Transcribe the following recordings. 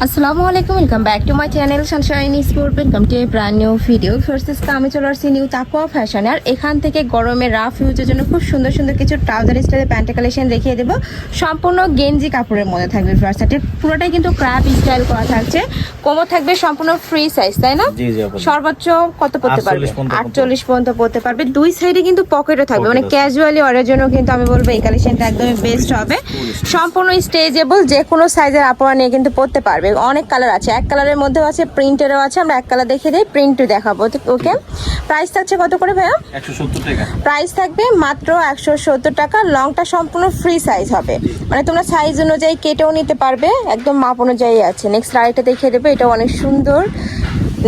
আসসালামু আলাইকুম, welcome back to my channel Sunshine sport. Welcome to A brand new video. First আমি চলে আসছি নিউ তাকওয়া ফ্যাশনে। আর এখান থেকে গরমে রাফ ইউজের জন্য খুব সুন্দর সুন্দর কিছু ট্রাউজার স্টাইলের প্যান্ট কালেকশন দেখিয়ে দেবো। সম্পূর্ণ গেঞ্জি কাপড়ের মধ্যে থাকবে। ফার্স্ট পুরোটাই কিন্তু ক্র্যাপ স্টাইল করা থাকছে। কোমর থাকবে সম্পূর্ণ ফ্রি সাইজ, তাই না? সর্বোচ্চ কত পড়তে পারবে? 48 পর্যন্ত পড়তে পারবে। দুই সাইডে কিন্তু পকেটও থাকবে, মানে ক্যাজুয়ালি ওয়ারের জন্য কিন্তু আমি বলবো এই কালেকশনটা একদমই বেস্ট হবে। সম্পূর্ণ স্ট্রেচেবল, যে কোনো সাইজের আপুরা নিয়ে কিন্তু পড়তে পারবে। অনেক কালার আছে, এক কালারের মধ্যেও আছে, প্রিন্টেরও আছে। আমরা এক কালার দেখিয়ে দিই, প্রিন্টও দেখাবো। ওকে, প্রাইস থাকছে কত করে ভাইয়া? 170 টাকা। প্রাইস থাকবে মাত্র 170 টাকা। লংটা সম্পূর্ণ ফ্রি সাইজ হবে, মানে তোমরা সাইজ অনুযায়ী কেটেও নিতে পারবে, একদম মাপ অনুযায়ী আছে। নেক্সট আরেকটা দেখিয়ে দেবো, এটা অনেক সুন্দর।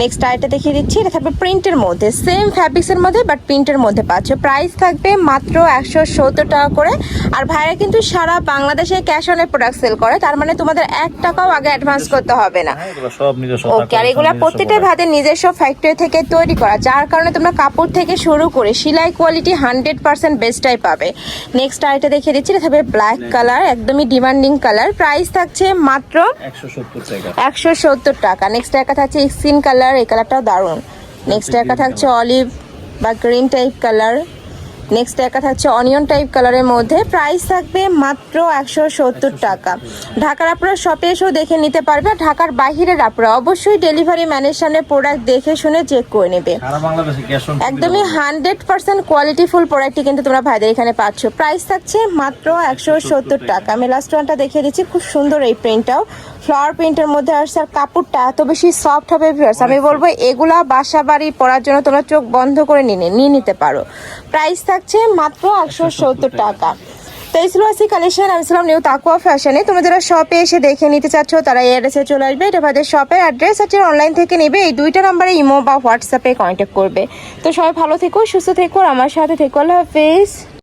নেক্সট আরেকটা দেখিয়ে দিচ্ছি, এটা থাকবে প্রিন্টের মধ্যে, সেম ফ্যাব্রিক্সের মধ্যে বাট প্রিন্টের মধ্যে পাচ্ছ। প্রাইস থাকবে মাত্র 170 টাকা করে। আর ভাইরা কিন্তু সারা বাংলাদেশে ক্যাশ অনে প্রোডাক্ট সেল করে, তার মানে তোমাদের 1 টাকাও আগে অ্যাডভান্স করতে হবে না। ওকে, আর এগুলো প্রত্যেকটা ভাদের নিজস্ব ফ্যাক্টরি থেকে তৈরি করা, যার কারণে তোমরা কাপড় থেকে শুরু করে সেলাই কোয়ালিটি 100% বেস্টটাই পাবে। নেক্সট আরেকটা দেখিয়ে দিচ্ছি, এটা থাকবে ব্ল্যাক কালার, একদমই ডিমান্ডিং কালার। প্রাইস থাকছে মাত্র 170 টাকা। নেক্সট একটা থাকছে স্কিন কালার, এই কালারটাও দারুণ। নেক্সট একটা থাকছে অলিভ বা গ্রিন টাইপ কালার। নেক্সট একটা থাকছে অনিয়ন টাইপ কালারের মধ্যে। প্রাইস থাকবে মাত্র 170 টাকা। ঢাকার আপনারা শপে এসেও দেখে নিতে পারবে। ঢাকার বাইরের আপনারা অবশ্যই ডেলিভারি ম্যানের সামনে প্রোডাক্ট দেখে শুনে চেক করে নেবে। একদমই 100% কোয়ালিটিফুল প্রোডাক্টই কিন্তু তোমরা ভাইদের এখানে পাচ্ছ। প্রাইস থাকছে মাত্র 170 টাকা। আমি লাস্ট ওয়ানটা দেখিয়ে দিচ্ছি, খুব সুন্দর এই প্রিন্টটাও, ফ্লাওয়ার প্রিন্টের মধ্যে আসছে। আর কাপড়টা এত বেশি সফট হবে ভিউয়ার্স, আমি বলবো এগুলা বাসা বাড়ি পরার জন্য তোমরা চোখ বন্ধ করে নিয়ে নিতে পারো। প্রাইস থাকছে মাত্র 170 টাকা। তো এই ছিল আজকে কালেকশন। আমি ছিলাম নিউ তাকওয়া ফ্যাশনে। তোমরা যারা শপে এসে দেখে নিতে চাচ্ছ তারা এই অ্যাড্রেসে চলে আসবে। এটা আমাদের শপের অ্যাড্রেস আছে, অনলাইন থেকে নেবে। এই দুইটা নাম্বারে ইমো বা হোয়াটসঅ্যাপে কন্ট্যাক্ট করবে। তো সবাই ভালো থেকো, সুস্থ থেকো, আর আমার সাথে থেকো। আল্লাহ হাফেজ।